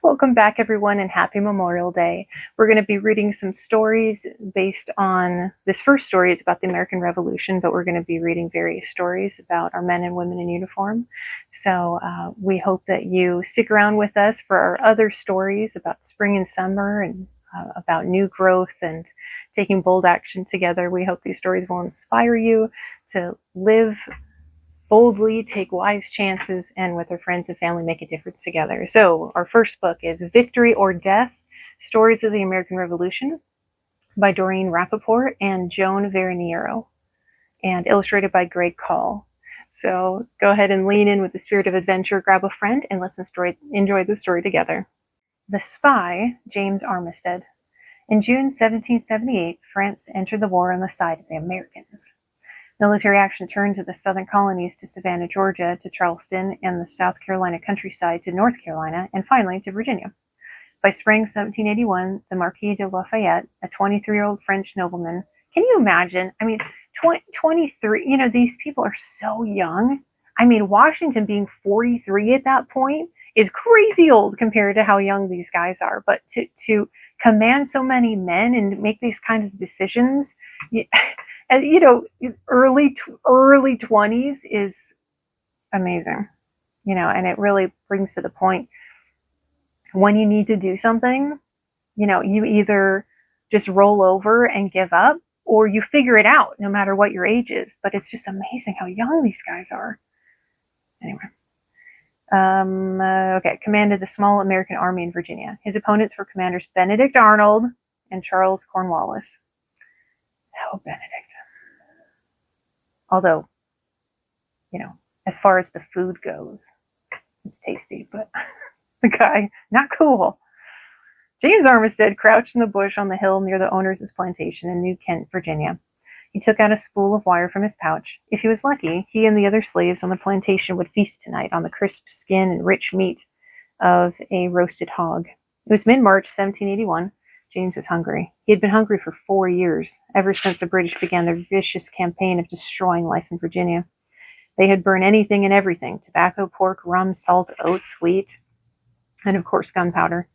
Welcome back, everyone, and happy Memorial Day. We're going to be reading some stories based on this first story. It's about the American Revolution, but we're going to be reading various stories about our men and women in uniform. So we hope that you stick around with us for our other stories about spring and summer and about new growth and taking bold action together. We hope these stories will inspire you to live boldly, take wise chances, and with our friends and family make a difference together. So our first book is Victory or Death, Stories of the American Revolution by Doreen Rappaport and Joan Verniero, and illustrated by Greg Call. So go ahead and lean in with the spirit of adventure, grab a friend, and let's enjoy the story together. The Spy, James Armistead. In June 1778, France entered the war on the side of the Americans. Military action turned to the southern colonies, to Savannah, Georgia, to Charleston, and the South Carolina countryside, to North Carolina, and finally to Virginia. By spring 1781, the Marquis de Lafayette, a 23-year-old French nobleman, can you imagine? 23, these people are so young. Washington being 43 at that point is crazy old compared to how young these guys are. But to command so many men and make these kinds of decisions, early 20s is amazing, and it really brings to the point when you need to do something, you either just roll over and give up or you figure it out no matter what your age is. But it's just amazing how young these guys are. Anyway. Commanded the small American army in Virginia. His opponents were Commanders Benedict Arnold and Charles Cornwallis. Oh, Benedict. Although, as far as the food goes, it's tasty, but the guy, not cool. James Armistead crouched in the bush on the hill near the owner's plantation in New Kent, Virginia. He took out a spool of wire from his pouch. If he was lucky, he and the other slaves on the plantation would feast tonight on the crisp skin and rich meat of a roasted hog. It was mid-March 1781. James was hungry. He had been hungry for 4 years, ever since the British began their vicious campaign of destroying life in Virginia. They had burned anything and everything: tobacco, pork, rum, salt, oats, wheat, and of course gunpowder.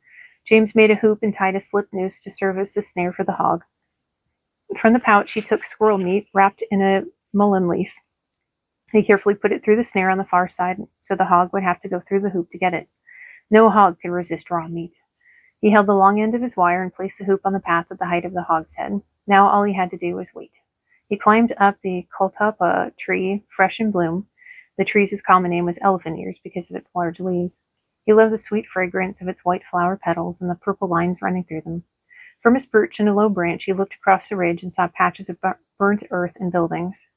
James made a hoop and tied a slip noose to serve as the snare for the hog. From the pouch he took squirrel meat wrapped in a mullein leaf. He carefully put it through the snare on the far side, so the hog would have to go through the hoop to get it. No hog could resist raw meat. He held the long end of his wire and placed the hoop on the path at the height of the hog's head. Now all he had to do was wait. He climbed up the catalpa tree, fresh in bloom. The tree's common name was elephant ears because of its large leaves. He loved the sweet fragrance of its white flower petals and the purple lines running through them. From his perch in a low branch, he looked across the ridge and saw patches of burnt earth and buildings.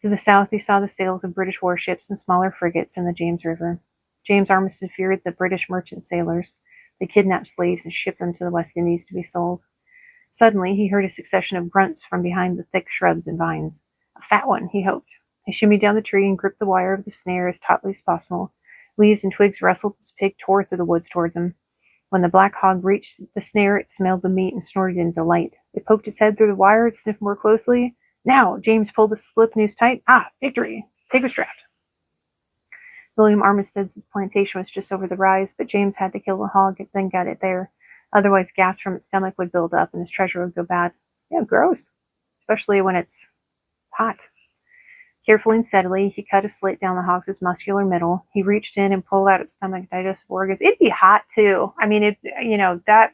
To the south, he saw the sails of British warships and smaller frigates in the James River. James Armistead feared the British merchant sailors. They kidnapped slaves and shipped them to the West Indies to be sold. Suddenly, he heard a succession of grunts from behind the thick shrubs and vines. A fat one, he hoped. He shimmied down the tree and gripped the wire of the snare as tautly as possible. Leaves and twigs rustled as Pig tore through the woods towards him. When the black hog reached the snare, it smelled the meat and snorted in delight. It poked its head through the wire and sniffed more closely. Now! James pulled the slip noose tight. Ah! Victory! Pig was trapped. William Armistead's plantation was just over the rise, but James had to kill the hog and then get it there. Otherwise, gas from its stomach would build up and his treasure would go bad. Yeah, gross. Especially when it's hot. Carefully and steadily, he cut a slit down the hog's muscular middle. He reached in and pulled out its stomach digestive organs. It'd be hot, too. That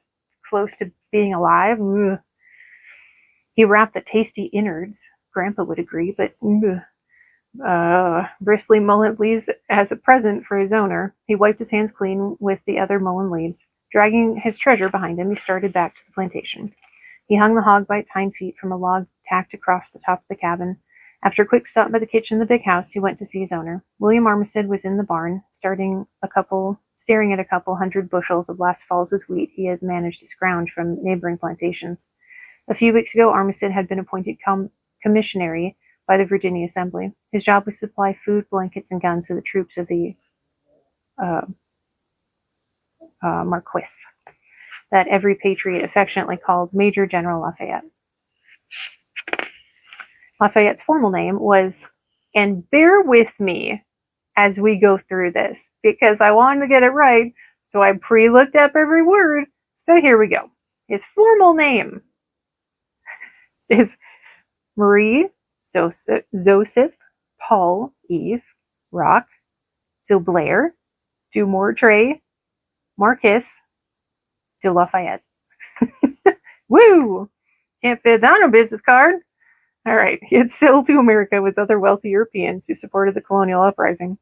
close to being alive. Ugh. He wrapped the tasty innards. Grandpa would agree, but bristly mullein leaves as a present for his owner. He wiped his hands clean with the other mullein leaves. Dragging his treasure behind him, he started back to the plantation. He hung the hog by its hind feet from a log tacked across the top of the cabin. After a quick stop by the kitchen of the big house, he went to see his owner. William Armistead was in the barn, staring at a couple hundred bushels of last fall's wheat he had managed to scrounge from neighboring plantations. A few weeks ago, Armistead had been appointed commissary by the Virginia Assembly. His job was to supply food, blankets, and guns to the troops of the Marquis, that every patriot affectionately called Major General Lafayette. Lafayette's formal name was, and bear with me as we go through this, because I wanted to get it right, so I pre-looked up every word. So here we go. His formal name is Marie Joseph Paul Eve Rock Blair du Mortray Marquis de Lafayette. Woo! Can't fit that on a business card. All right, he had sailed to America with other wealthy Europeans who supported the colonial uprising.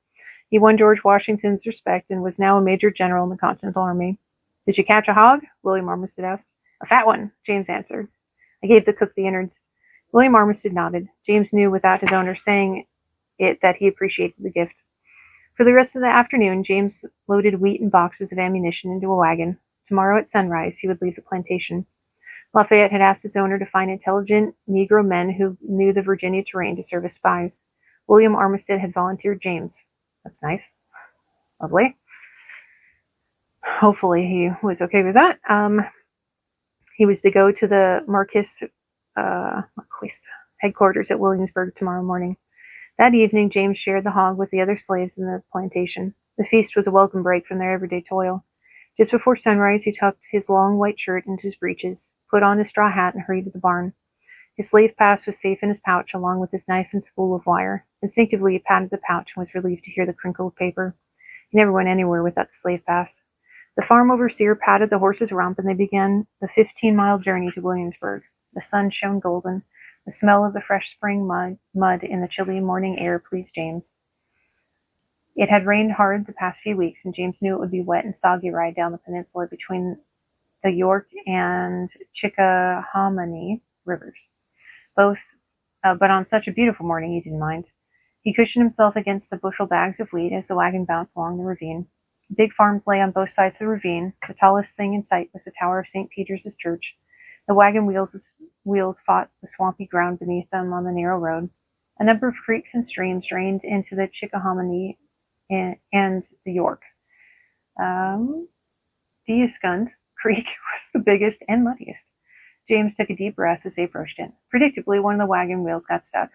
He won George Washington's respect and was now a major general in the Continental Army. Did you catch a hog? William Armistead asked. A fat one, James answered. I gave the cook the innards. William Armistead nodded. James knew without his owner saying it that he appreciated the gift. For the rest of the afternoon, James loaded wheat and boxes of ammunition into a wagon. Tomorrow at sunrise, he would leave the plantation. Lafayette had asked his owner to find intelligent Negro men who knew the Virginia terrain to serve as spies. William Armistead had volunteered James. That's nice. Lovely. Hopefully he was okay with that. He was to go to the Marquis headquarters at Williamsburg tomorrow morning. That evening, James shared the hog with the other slaves in the plantation. The feast was a welcome break from their everyday toil. Just before sunrise, he tucked his long white shirt into his breeches, put on his straw hat, and hurried to the barn. His slave pass was safe in his pouch, along with his knife and spool of wire. Instinctively, he patted the pouch and was relieved to hear the crinkle of paper. He never went anywhere without the slave pass. The farm overseer patted the horse's rump, and they began the 15-mile journey to Williamsburg. The sun shone golden. The smell of the fresh spring mud in the chilly morning air pleased James. It had rained hard the past few weeks, and James knew it would be wet and soggy ride down the peninsula between the York and Chickahominy rivers. But on such a beautiful morning, he didn't mind. He cushioned himself against the bushel bags of wheat as the wagon bounced along the ravine. Big farms lay on both sides of the ravine. The tallest thing in sight was the tower of St. Peter's Church. The wagon wheels fought the swampy ground beneath them on the narrow road. A number of creeks and streams drained into the Chickahominy and the York. Deascund Creek was the biggest and muddiest. James took a deep breath as they approached it. Predictably, one of the wagon wheels got stuck.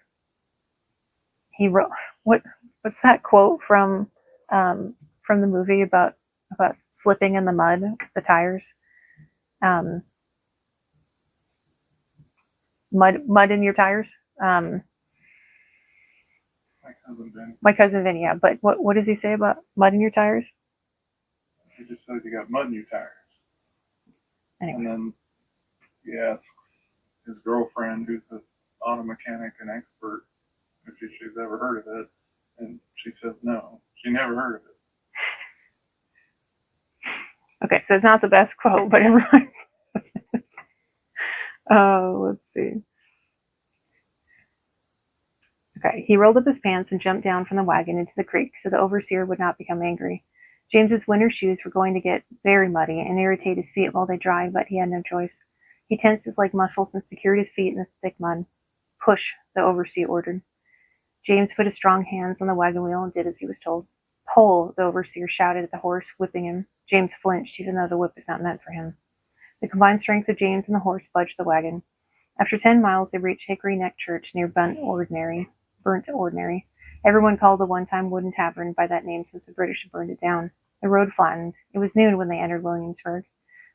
He wrote, what's that quote from the movie about slipping in the mud, the tires? Mud in your tires? My cousin Vinny, yeah. But what does he say about mud in your tires? He just says you got mud in your tires. Anyway. And then he asks his girlfriend, who's an auto mechanic and expert, if she's ever heard of it. And she says no. She never heard of it. Okay, so it's not the best quote, but it reminds me. Let's see. Okay, he rolled up his pants and jumped down from the wagon into the creek so the overseer would not become angry. James's winter shoes were going to get very muddy and irritate his feet while they dried, but he had no choice. He tensed his leg muscles and secured his feet in the thick mud. Push, the overseer ordered. James put his strong hands on the wagon wheel and did as he was told. Pull, the overseer shouted at the horse, whipping him. James flinched, even though the whip was not meant for him. The combined strength of James and the horse budged the wagon. After 10 miles, they reached Hickory Neck Church near Burnt Ordinary. Everyone called the one-time wooden tavern by that name since the British had burned it down. The road flattened. It was noon when they entered Williamsburg.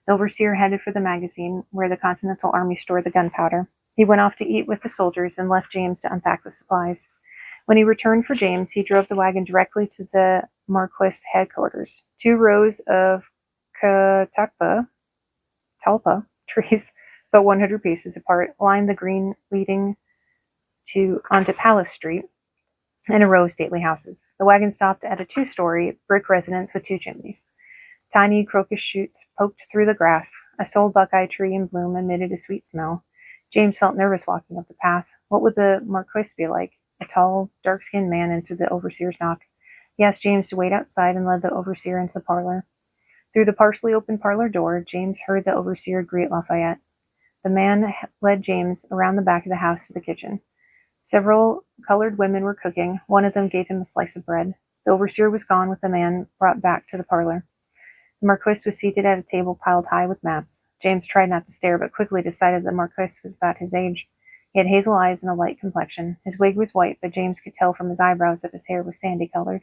The overseer headed for the magazine, where the Continental Army stored the gunpowder. He went off to eat with the soldiers and left James to unpack the supplies. When he returned for James, he drove the wagon directly to the Marquis headquarters. 2 rows of talpa trees, about 100 paces apart, lined the green leading onto Palace Street, and a row of stately houses. The wagon stopped at a 2-story brick residence with 2 chimneys. Tiny crocus shoots poked through the grass. A sole buckeye tree in bloom emitted a sweet smell. James felt nervous walking up the path. What would the Marquis be like? A tall, dark-skinned man answered the overseer's knock. He asked James to wait outside and led the overseer into the parlor. Through the partially open parlor door, James heard the overseer greet Lafayette. The man led James around the back of the house to the kitchen. Several colored women were cooking. One of them gave him a slice of bread. The overseer was gone with the man brought back to the parlor. The Marquis was seated at a table piled high with maps. James tried not to stare, but quickly decided the Marquis was about his age. He had hazel eyes and a light complexion. His wig was white, but James could tell from his eyebrows that his hair was sandy-colored.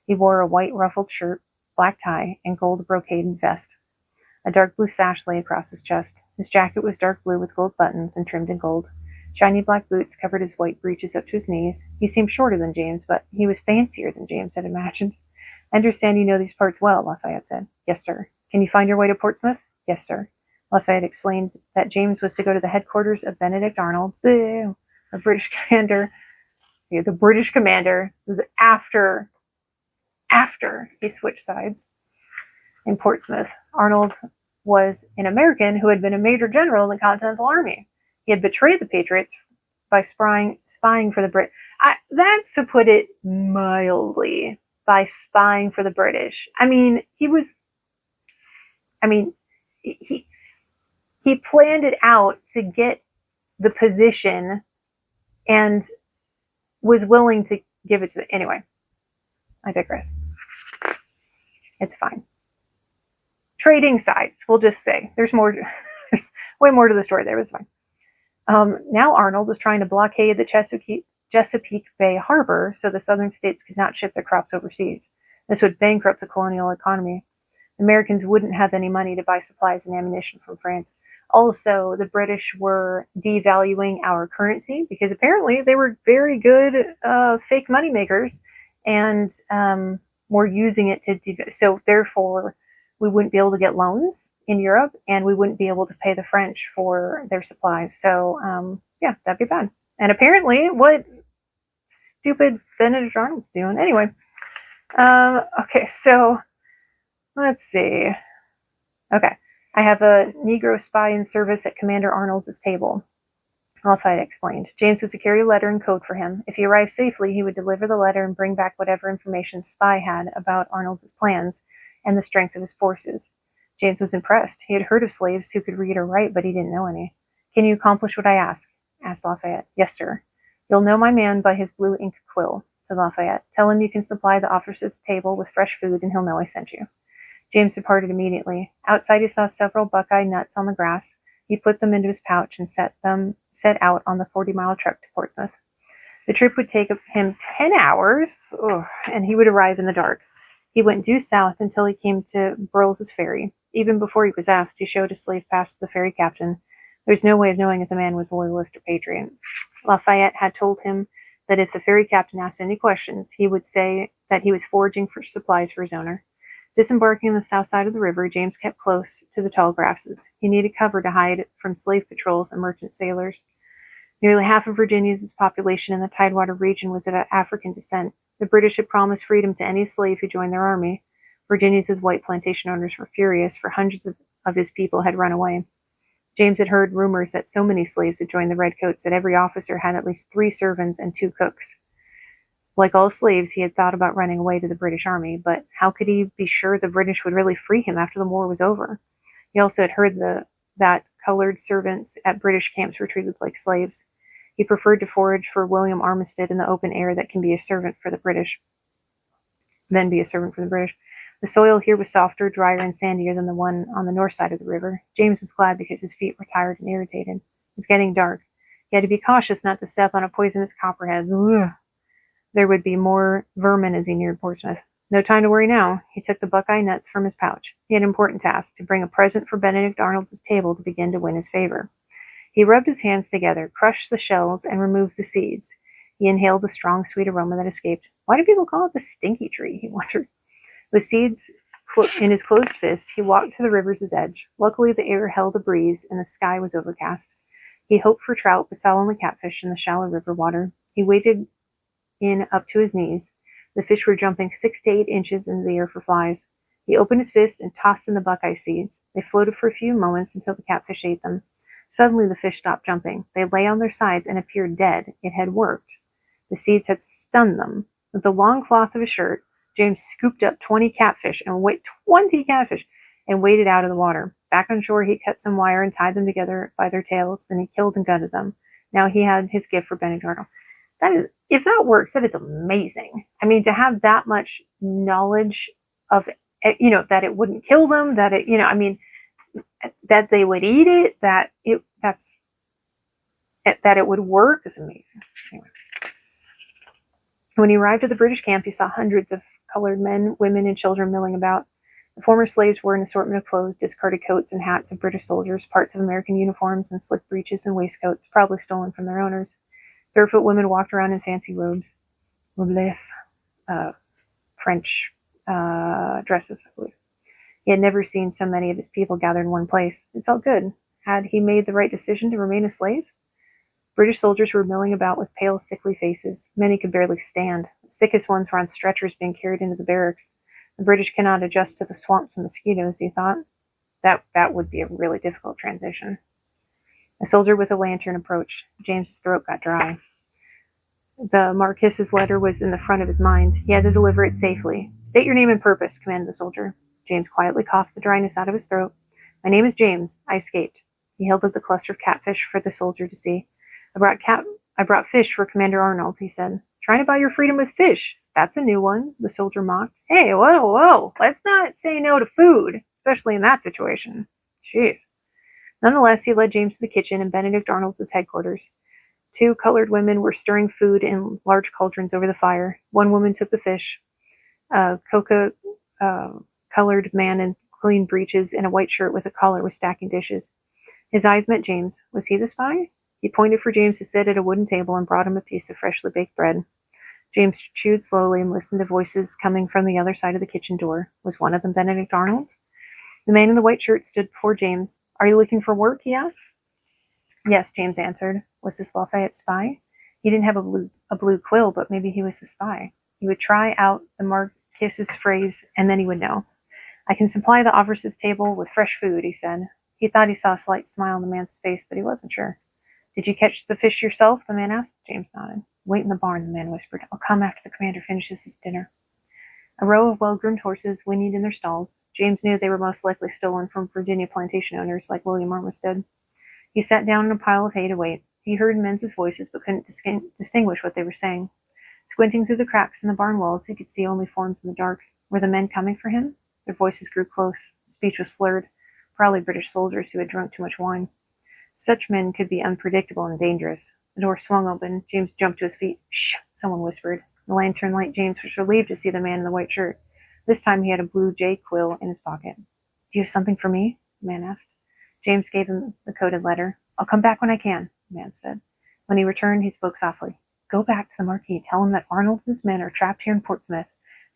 He wore a white ruffled shirt, black tie, and gold brocade vest. A dark blue sash lay across his chest. His jacket was dark blue with gold buttons and trimmed in gold. Shiny black boots covered his white breeches up to his knees. He seemed shorter than James, but he was fancier than James had imagined. I understand you know these parts well, Lafayette said. Yes, sir. Can you find your way to Portsmouth? Yes, sir. Lafayette explained that James was to go to the headquarters of Benedict Arnold, the British commander. The British commander was after he switched sides in Portsmouth. Arnold was an American who had been a major general in the Continental Army. He had betrayed the Patriots by spying for the Brit. That's to put it mildly. By spying for the British. He planned it out to get the position and was willing to give it to anyway. I digress. It's fine. Trading sides, we'll just say. There's there's way more to the story there, but it's fine. Now Arnold was trying to blockade the Chesapeake Bay Harbor so the southern states could not ship their crops overseas. This would bankrupt the colonial economy. Americans wouldn't have any money to buy supplies and ammunition from France. Also, the British were devaluing our currency because apparently they were very good fake money makers and were using it to so therefore we wouldn't be able to get loans in Europe and we wouldn't be able to pay the French for their supplies. So yeah, that'd be bad. And apparently what stupid Benedict Arnold's doing. Anyway, okay, so let's see. Okay, I have a Negro spy in service at Commander Arnold's table. Lafayette explained. James was to carry a letter and code for him. If he arrived safely, he would deliver the letter and bring back whatever information the spy had about Arnold's plans and the strength of his forces. James was impressed. He had heard of slaves who could read or write, but he didn't know any. Can you accomplish what I ask? Asked Lafayette. Yes, sir. You'll know my man by his blue ink quill, said Lafayette. Tell him you can supply the officer's table with fresh food and he'll know I sent you. James departed immediately. Outside he saw several buckeye nuts on the grass. He put them into his pouch and set out on the 40-mile trek to Portsmouth. The trip would take him 10 hours, and he would arrive in the dark. He went due south until he came to Burles's ferry. Even before he was asked, he showed his slave pass to the ferry captain. There's no way of knowing if the man was loyalist or patriot. Lafayette had told him that if the ferry captain asked any questions, he would say that he was foraging for supplies for his owner. Disembarking on the south side of the river, James kept close to the tall grasses. He needed cover to hide from slave patrols and merchant sailors. Nearly half of Virginia's population in the Tidewater region was of African descent. The British had promised freedom to any slave who joined their army. Virginia's white plantation owners were furious, for hundreds of his people had run away. James had heard rumors that so many slaves had joined the Redcoats that every officer had at least 3 servants and 2 cooks. Like all slaves, he had thought about running away to the British Army, but how could he be sure the British would really free him after the war was over? He also had heard that colored servants at British camps were treated like slaves. He preferred to forage for William Armistead in the open air than be a servant for the British. The soil here was softer, drier, and sandier than the one on the north side of the river. James was glad because his feet were tired and irritated. It was getting dark. He had to be cautious not to step on a poisonous copperhead. Ugh. There would be more vermin as he neared Portsmouth. No time to worry now. He took the buckeye nuts from his pouch. He had an important task, to bring a present for Benedict Arnold's table to begin to win his favor. He rubbed his hands together, crushed the shells, and removed the seeds. He inhaled the strong, sweet aroma that escaped. Why do people call it the stinky tree? He wondered. With seeds in his closed fist, he walked to the river's edge. Luckily, the air held a breeze, and the sky was overcast. He hoped for trout, but saw only catfish in the shallow river water. He waded in up to his knees. The fish were jumping 6 to 8 inches into the air for flies. He opened his fist and tossed in the buckeye seeds. They floated for a few moments until the catfish ate them. Suddenly the fish stopped jumping. They lay on their sides and appeared dead. It had worked. The seeds had stunned them. With the long cloth of his shirt, James scooped up 20 catfish and waded out of the water. Back on shore, he cut some wire and tied them together by their tails. Then he killed and gutted them. Now he had his gift for Benedict Arnold. If that works, that is amazing. I mean, to have that much knowledge of, that it wouldn't kill them, that that they would eat it, that it would work is amazing. Anyway. When he arrived at the British camp, he saw hundreds of colored men, women, and children milling about. The former slaves wore an assortment of clothes, discarded coats and hats of British soldiers, parts of American uniforms, and slick breeches and waistcoats, probably stolen from their owners. Barefoot women walked around in fancy robes. Robles, French dresses, I believe. He had never seen so many of his people gathered in one place. It felt good. Had he made the right decision to remain a slave? British soldiers were milling about with pale, sickly faces. Many could barely stand. The sickest ones were on stretchers being carried into the barracks. The British cannot adjust to the swamps and mosquitoes, he thought. That would be a really difficult transition. A soldier with a lantern approached. James's throat got dry. The Marquis's letter was in the front of his mind. He had to deliver it safely. State your name and purpose, commanded the soldier. James quietly coughed the dryness out of his throat. My name is James. I escaped. He held up the cluster of catfish for the soldier to see. I brought fish for Commander Arnold, he said. Trying to buy your freedom with fish. That's a new one, the soldier mocked. Hey, whoa. Let's not say no to food, especially in that situation. Jeez. Nonetheless, he led James to the kitchen in Benedict Arnold's headquarters. 2 colored women were stirring food in large cauldrons over the fire. One woman took the fish. A coca-colored man in clean breeches and a white shirt with a collar was stacking dishes. His eyes met James. Was he the spy? He pointed for James to sit at a wooden table and brought him a piece of freshly baked bread. James chewed slowly and listened to voices coming from the other side of the kitchen door. Was one of them Benedict Arnold's? The man in the white shirt stood before James. Are you looking for work? He asked. Yes, James answered. Was this Lafayette's spy? He didn't have a blue quill, but maybe he was the spy. He would try out the Marquis's phrase, and then he would know. I can supply the officer's table with fresh food, he said. He thought he saw a slight smile on the man's face, but he wasn't sure. Did you catch the fish yourself? The man asked. James nodded. Wait in the barn, the man whispered. I'll come after the commander finishes his dinner. A row of well-groomed horses whinnied in their stalls. James knew they were most likely stolen from Virginia plantation owners like William Armistead. He sat down on a pile of hay to wait. He heard men's voices but couldn't distinguish what they were saying. Squinting through the cracks in the barn walls, he could see only forms in the dark. Were the men coming for him? Their voices grew close. Speech was slurred. Probably British soldiers who had drunk too much wine. Such men could be unpredictable and dangerous. The door swung open. James jumped to his feet. Shh, someone whispered. The lantern light James was relieved to see the man in the white shirt. This time he had a blue jay quill in his pocket. Do you have something for me? The man asked. James gave him the coded letter. I'll come back when I can, the man said. When he returned, he spoke softly. Go back to the Marquis. Tell him that Arnold and his men are trapped here in Portsmouth.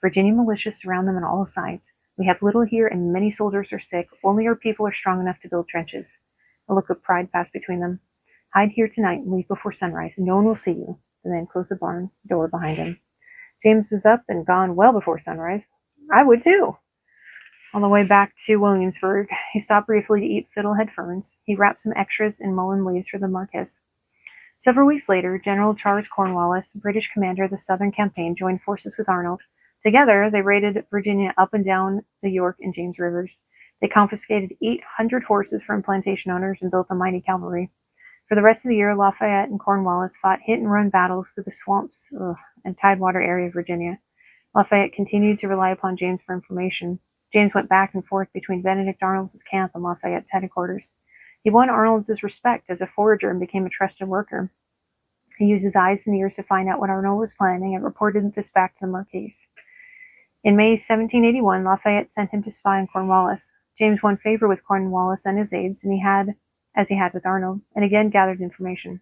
Virginia militia surround them on all sides. We have little here, and many soldiers are sick. Only our people are strong enough to build trenches. A look of pride passed between them. Hide here tonight and leave before sunrise. No one will see you. The man closed the barn door behind him. James was up and gone well before sunrise. I would too. On the way back to Williamsburg, he stopped briefly to eat fiddlehead ferns. He wrapped some extras in mullein leaves for the Marquis. Several weeks later, General Charles Cornwallis, British commander of the Southern Campaign, joined forces with Arnold. Together, they raided Virginia up and down the York and James Rivers. They confiscated 800 horses from plantation owners and built a mighty cavalry. For the rest of the year, Lafayette and Cornwallis fought hit-and-run battles through the swamps and tidewater area of Virginia. Lafayette continued to rely upon James for information. James went back and forth between Benedict Arnold's camp and Lafayette's headquarters. He won Arnold's respect as a forager and became a trusted worker. He used his eyes and ears to find out what Arnold was planning and reported this back to the Marquis. In May 1781, Lafayette sent him to spy on Cornwallis. James won favor with Cornwallis and his aides, as he had with Arnold, and again gathered information.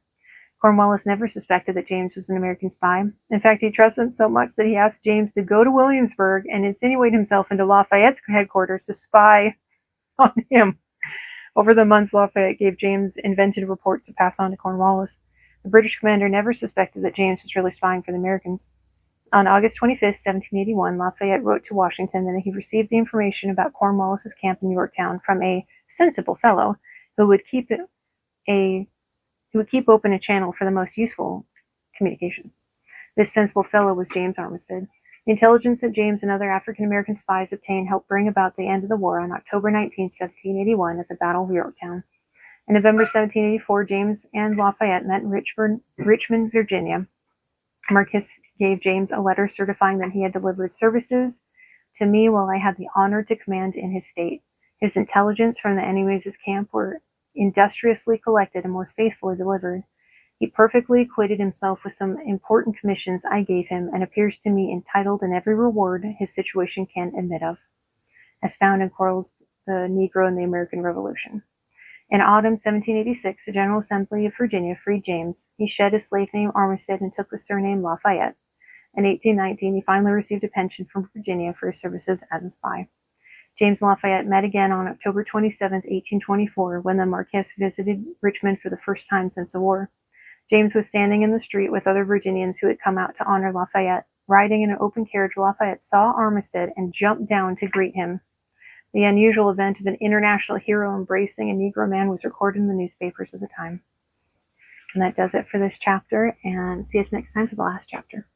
Cornwallis never suspected that James was an American spy. In fact, he trusted him so much that he asked James to go to Williamsburg and insinuate himself into Lafayette's headquarters to spy on him. Over the months, Lafayette gave James invented reports to pass on to Cornwallis. The British commander never suspected that James was really spying for the Americans. On August 25, 1781, Lafayette wrote to Washington that he received the information about Cornwallis's camp in Yorktown from a sensible fellow who would keep open a channel for the most useful communications. This sensible fellow was James Armistead. The intelligence that James and other African-American spies obtained helped bring about the end of the war on October 19, 1781, at the Battle of Yorktown. In November 1784, James and Lafayette met in Richmond, Virginia. Marquis gave James a letter certifying that he had delivered services to me while I had the honor to command in his state. His intelligence from the enemy's camp were industriously collected and more faithfully delivered. He perfectly acquitted himself with some important commissions I gave him, and appears to me entitled in every reward his situation can admit of, as found in Quarles' The Negro in the American Revolution. In autumn 1786, the General Assembly of Virginia freed James. He shed his slave name Armistead and took the surname Lafayette. In 1819, he finally received a pension from Virginia for his services as a spy. James and Lafayette met again on October 27, 1824, when the Marquess visited Richmond for the first time since the war. James was standing in the street with other Virginians who had come out to honor Lafayette. Riding in an open carriage, Lafayette saw Armistead and jumped down to greet him. The unusual event of an international hero embracing a Negro man was recorded in the newspapers of the time. And that does it for this chapter, and see us next time for the last chapter.